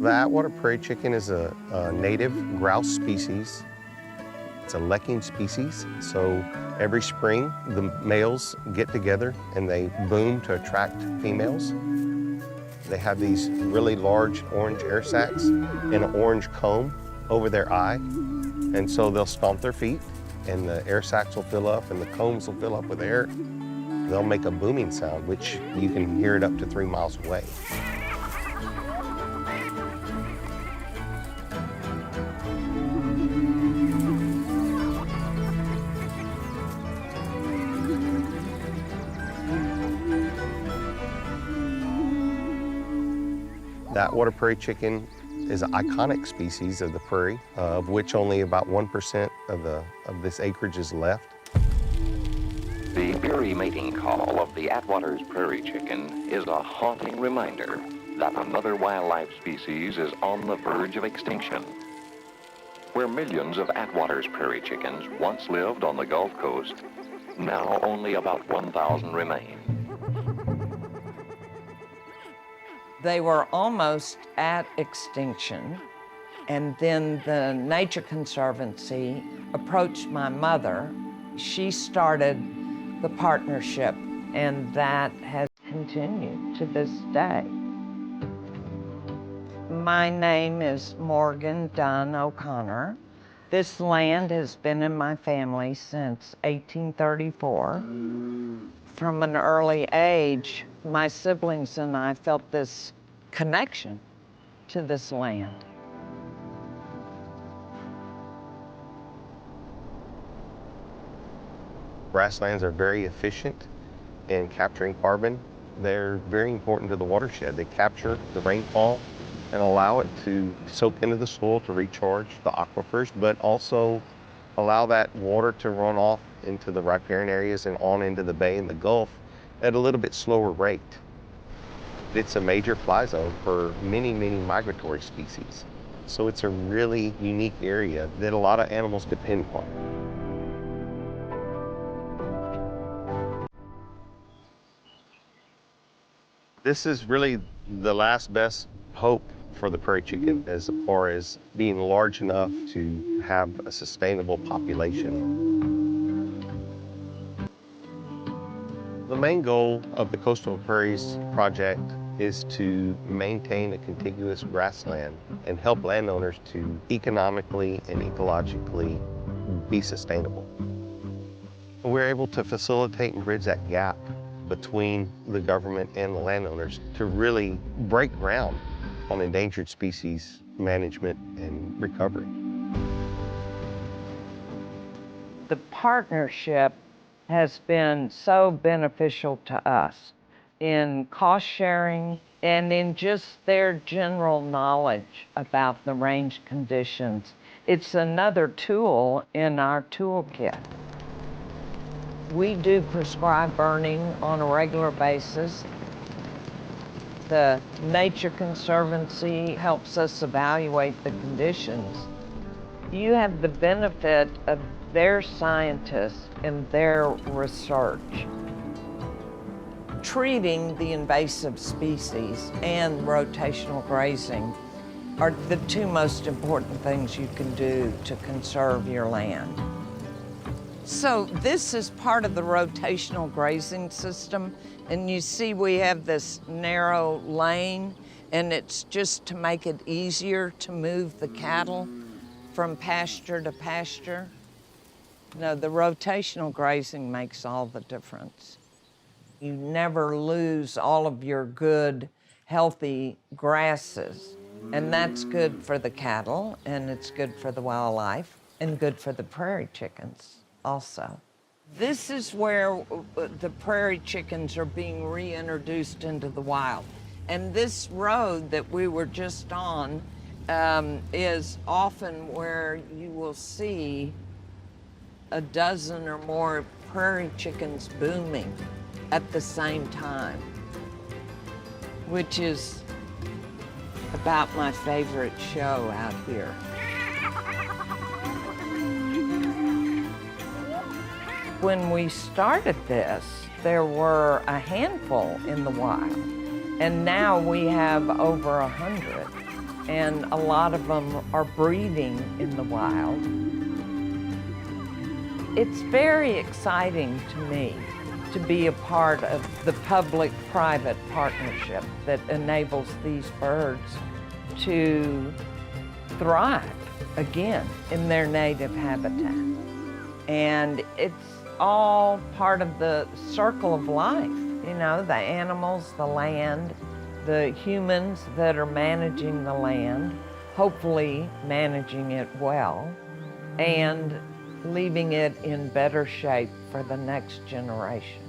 The Attwater prairie chicken is a native grouse species. It's a lekking species, so every spring the males get together and they boom to attract females. They have these really large orange air sacs and an orange comb over their eye, and so they'll stomp their feet and the air sacs will fill up and the combs will fill up with air. They'll make a booming sound, which you can hear it up to 3 miles away. The Attwater prairie chicken is an iconic species of the prairie, of which only about 1% of this acreage is left. The eerie mating call of the Attwater's prairie chicken is a haunting reminder that another wildlife species is on the verge of extinction. Where millions of Attwater's prairie chickens once lived on the Gulf Coast, now only about 1,000 remain. They were almost at extinction, and then the Nature Conservancy approached my mother. She started the partnership, and that has continued to this day. My name is Morgan Dunn O'Connor. This land has been in my family since 1834. From an early age, my siblings and I felt this connection to this land. Grasslands are very efficient in capturing carbon. They're very important to the watershed. They capture the rainfall and allow it to soak into the soil to recharge the aquifers, but also allow that water to run off into the riparian areas and on into the bay and the Gulf at a little bit slower rate. It's a major fly zone for many, many migratory species. So it's a really unique area that a lot of animals depend upon. This is really the last best hope for the prairie chicken as far as being large enough to have a sustainable population. The main goal of the Coastal Prairies Project is to maintain a contiguous grassland and help landowners to economically and ecologically be sustainable. We're able to facilitate and bridge that gap between the government and the landowners to really break ground on endangered species management and recovery. The partnership has been so beneficial to us in cost sharing and in just their general knowledge about the range conditions. It's another tool in our toolkit. We do prescribe burning on a regular basis. The Nature Conservancy helps us evaluate the conditions. You have the benefit of their scientists and their research. Treating the invasive species and rotational grazing are the two most important things you can do to conserve your land. So this is part of the rotational grazing system, and you see we have this narrow lane, and it's just to make it easier to move the cattle from pasture to pasture. No, the rotational grazing makes all the difference. You never lose all of your good, healthy grasses, and that's good for the cattle, and it's good for the wildlife, and good for the prairie chickens also. This is where the prairie chickens are being reintroduced into the wild. And this road that we were just on is often where you will see a dozen or more prairie chickens booming at the same time, which is about my favorite show out here. When we started this, there were a handful in the wild, and now we have over 100. and a lot of them are breeding in the wild. It's very exciting to me to be a part of the public-private partnership that enables these birds to thrive again in their native habitat. And it's all part of the circle of life, you know, the animals, the land, the humans that are managing the land, hopefully managing it well, and leaving it in better shape for the next generation.